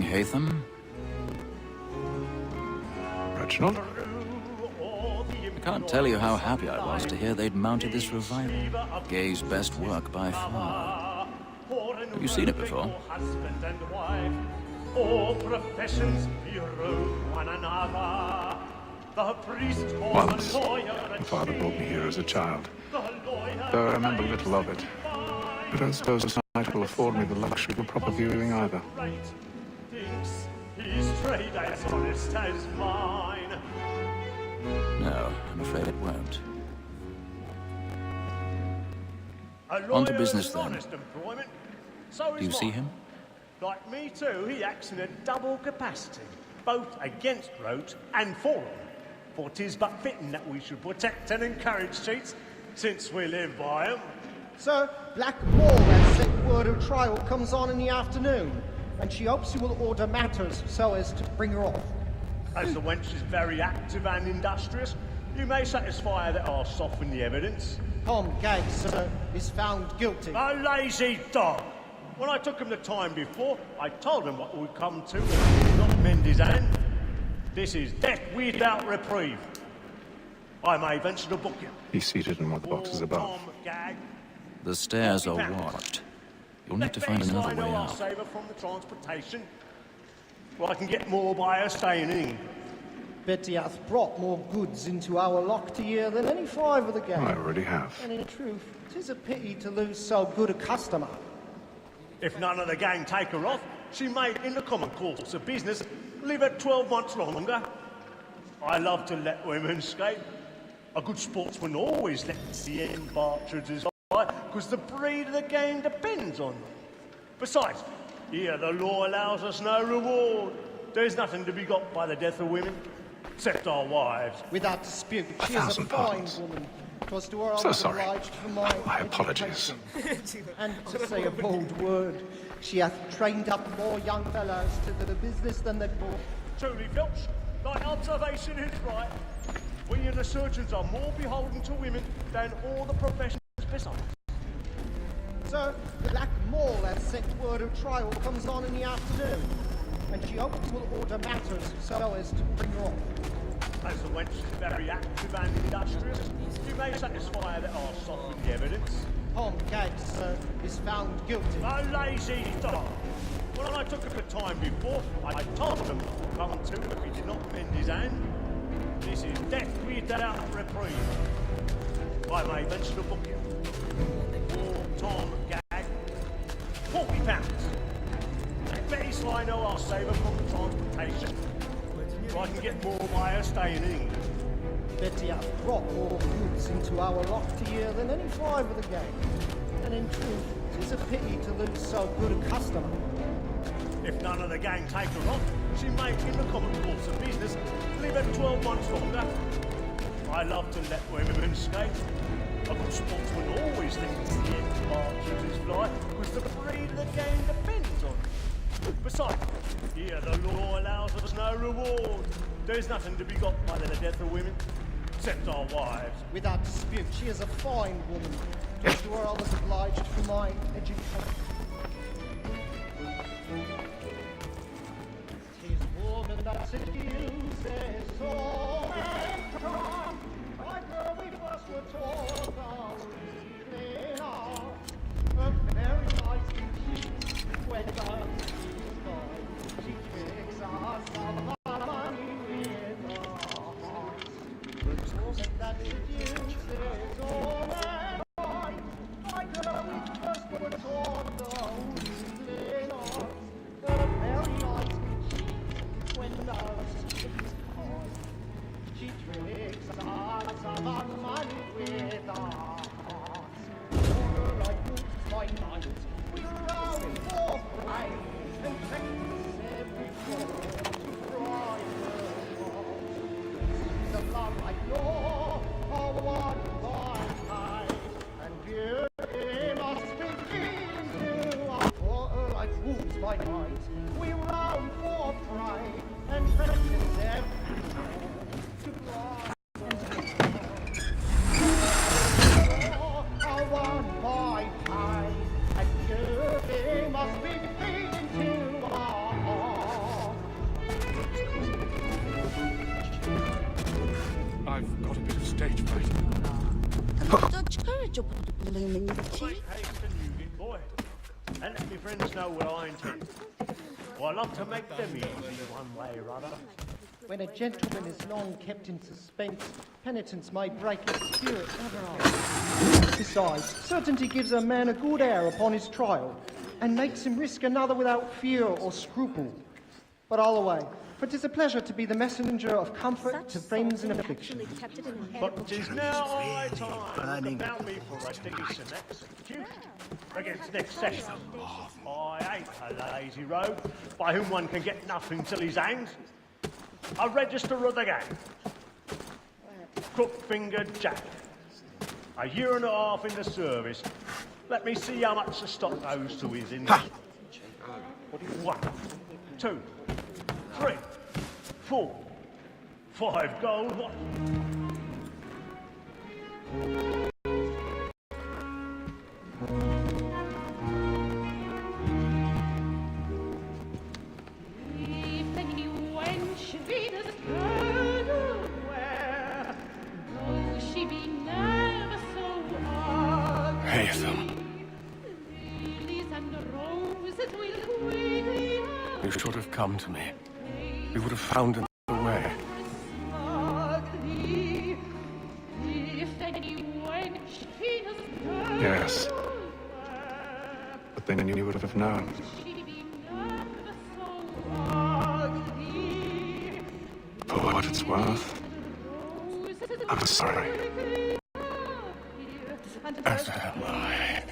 Hatham? Reginald? I can't tell you how happy I was to hear they'd mounted this revival. Gay's best work by far. Have you seen it before? Husband and wife, all professions mirror one another. The priest or Once, the lawyer my father brought me here as a child, the lawyer though I remember little of it. I don't suppose this night will afford me the luxury of a proper viewing either. right thinks his trade as honest as mine. No, I'm afraid it won't. A On to lawyer business is then. honest employment, so is Do you see mine. him? Like me too, he acts in a double capacity, both against Roach and for him. For 'tis but fitting that we should protect and encourage cheats, since we live by 'em. Sir, Blackmore has sent word of trial comes on in the afternoon, and she hopes you will order matters so as to bring her off. As the wench is very active and industrious, you may satisfy her that I'll soften the evidence. Tom Gaggs, sir, is found guilty. A lazy dog! When I took him the time before, I told him what would come to if he did not mend his hand. This is death without reprieve. I may venture to book you. He's seated in one of the boxes above. Tom Gag. The stairs are watched. You'll need to find another way I'll out. save her from the transportation. Well, I can get more by her staying in. Betty hath brought more goods into our locked here than any five of the gang. I already have. And in truth, 'tis a pity to lose so good a customer. If none of the gang take her off, she may, in the common course of business, live her 12 months longer. I love to let women escape. A good sportsman always lets the end partridges fly, because the breed of the game depends on them. Besides, here the law allows us no reward. There's nothing to be got by the death of women, except our wives. Without dispute, she is a £1,000. fine woman. 'Twas to her I So was sorry. obliged for my apologies. education. And to say a bold word, she hath trained up more young fellows to the business than they bought. Truly, Filch, thy observation is right. We and the surgeons are more beholden to women than all the professions besides. Sir, Blackmore has sent word of trial comes on in the afternoon, and she hopes you will order matters so as to bring her off. As the wench is very active and industrious, you may satisfy her that I'll soften the evidence. Tom Gaggs, sir, is found guilty. A lazy dog! When I took him the time before, I told him come to if he did not mend his hand. This is death without reprieve. I may venture to book you. For Tom Gag, £40. And Betty Slino, I'll save her from the transportation. So I can get more by her staying in England. Betty hath brought more goods into our locked here than any five of the gang. And in truth, 'tis a pity to lose so good a customer. If none of the gang take her off, she may, in the common course of business, live her 12 months longer. I love to let women escape. A good sportsman always lets the end partridges fly, because the breed of the game depends on it. Besides, here the law allows us no reward. There's nothing to be got by the death of women, except our wives. Without dispute, she is a fine woman. 'Twas to her I was obliged for my education. 'Tis woman that seduces all mankind. Like where we first were taught our evening hour. A very nice cheeks when the she kicks us up our money with her heart. But woman that seduces all mankind. Like where we first were taught our evening hour. A very nice cheeks when the she tricks us of our money with her heart. Order like moves by night, we round for pride, and practice every fall to fry the walls. The love like law, are one by night, and beauty must begin to our order like moves by night, we round for pride, and practice every fall to fry. Must be to our heart. Don't courage up the blooming cheek. Haste to Newgate, boy. And let me friends know what I intend. Well, I love to make them easy one way or other. When a gentleman is long kept in suspense, penitence may break his spirit never after. Besides, certainty gives a man a good air upon his trial, and makes him risk another without fear or scruple. But all away, for 'tis a pleasure to be the messenger of comfort to friends in affliction. But 'tis now high time to bound me for a decent execution against next session. I hate a lazy rogue by whom one can get nothing till he's hanged. A register of the gang. Crook-fingered Jack. A year and a half in the service. Let me see how much the stock goes to his income. 1, 2, 3, 4, 5 gold. What? You should have come to me. We would have found another way. Yes. But then you would have known. For what it's worth, I'm sorry. As am I.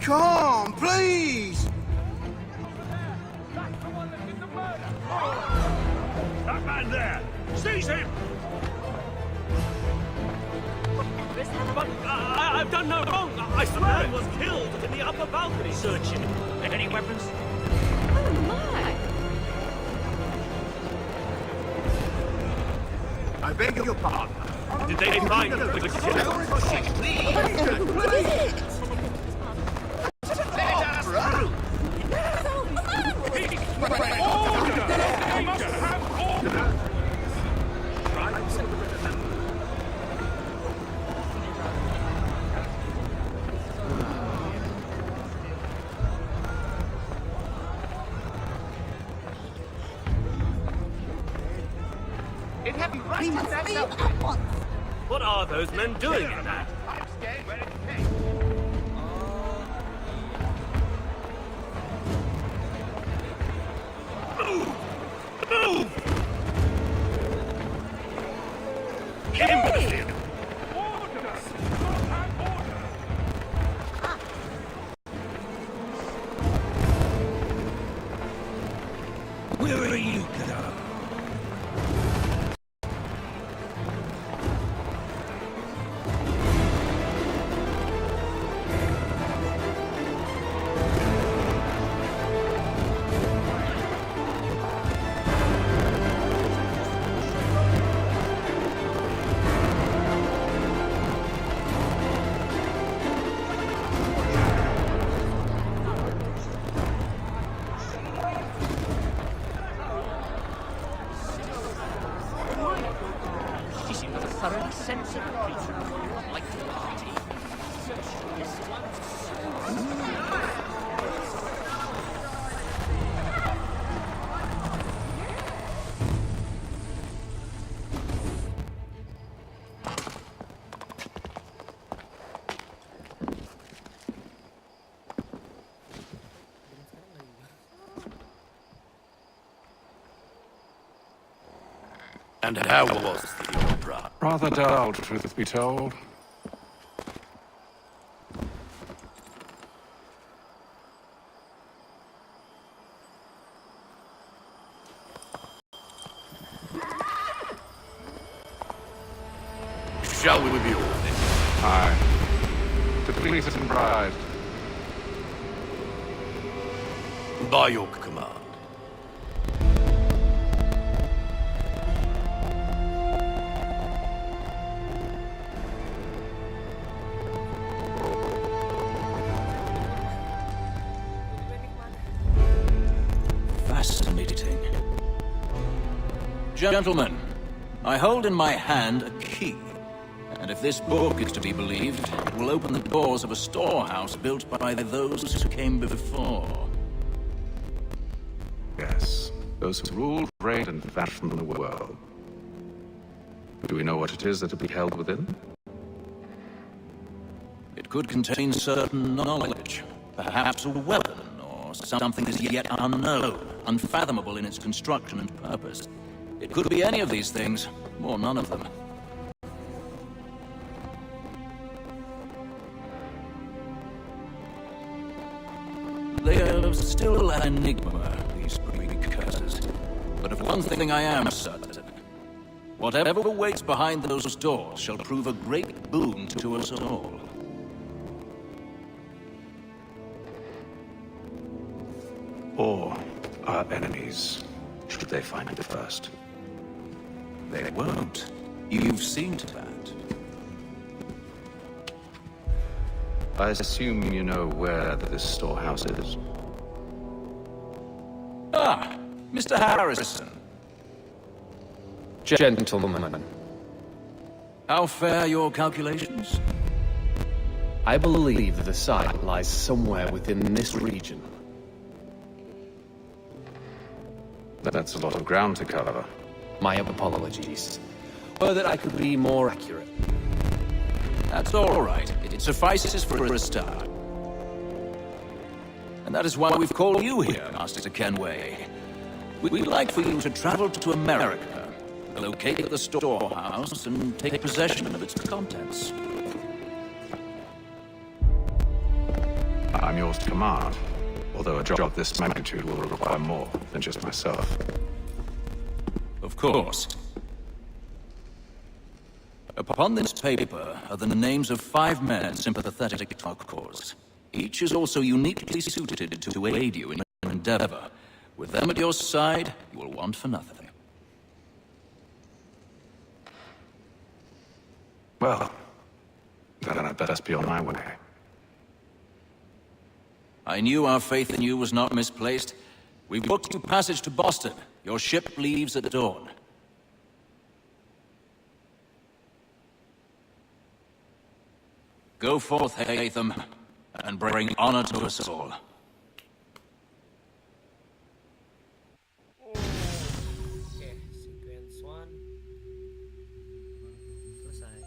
Come, please! That man there! Seize him! But I've done no wrong. I swear man was killed in the upper balcony. Search him. Any weapons? Oh my! I beg your pardon. Did they find the killer? What is it? We must leave at once. What are those men doing in that? Move! Move! Imbecile! Where are you, Kadar? And how was the opera? Rather dull, truth be told. Shall we be ordered? Aye. To please and bride. By your command. Fascinating. Gentlemen, I hold in my hand a key. And if this book is to be believed, it will open the doors of a storehouse built by those who came before. Yes. Those who ruled, reigned, and vanished from the world. Do we know what it is that will be held within? It could contain certain knowledge, perhaps a weapon, or something as yet unknown, unfathomable in its construction and purpose. It could be any of these things, or none of them. They are still an enigma, these Greek curses. But of one thing I am certain. Whatever waits behind those doors shall prove a great boon to us all. Or our enemies, should they find it first? They won't. You've seen to that. I assume you know where this storehouse is. Ah, Mr. Harrison. Gentlemen, How fare your calculations? I believe the site lies somewhere within this region. That's a lot of ground to cover. My apologies. Or that I could be more accurate. That's all right. It suffices for a start. And that is why we've called you here, Master Kenway. We'd like for you to travel to America, locate the storehouse, and take possession of its contents. I'm yours to command, although a job of this magnitude will require more than just myself. Of course. Upon this paper are the names of 5 men sympathetic to our cause. Each is also uniquely suited to aid you in your endeavor. With them at your side, you will want for nothing. Well, then I'd best be on my way. I knew our faith in you was not misplaced. We've booked you passage to Boston. Your ship leaves at dawn. Go forth, Hatham, and bring honor to us all. Oke, sequence 1 selesai.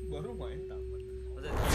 Baru main tamat. Maksudnya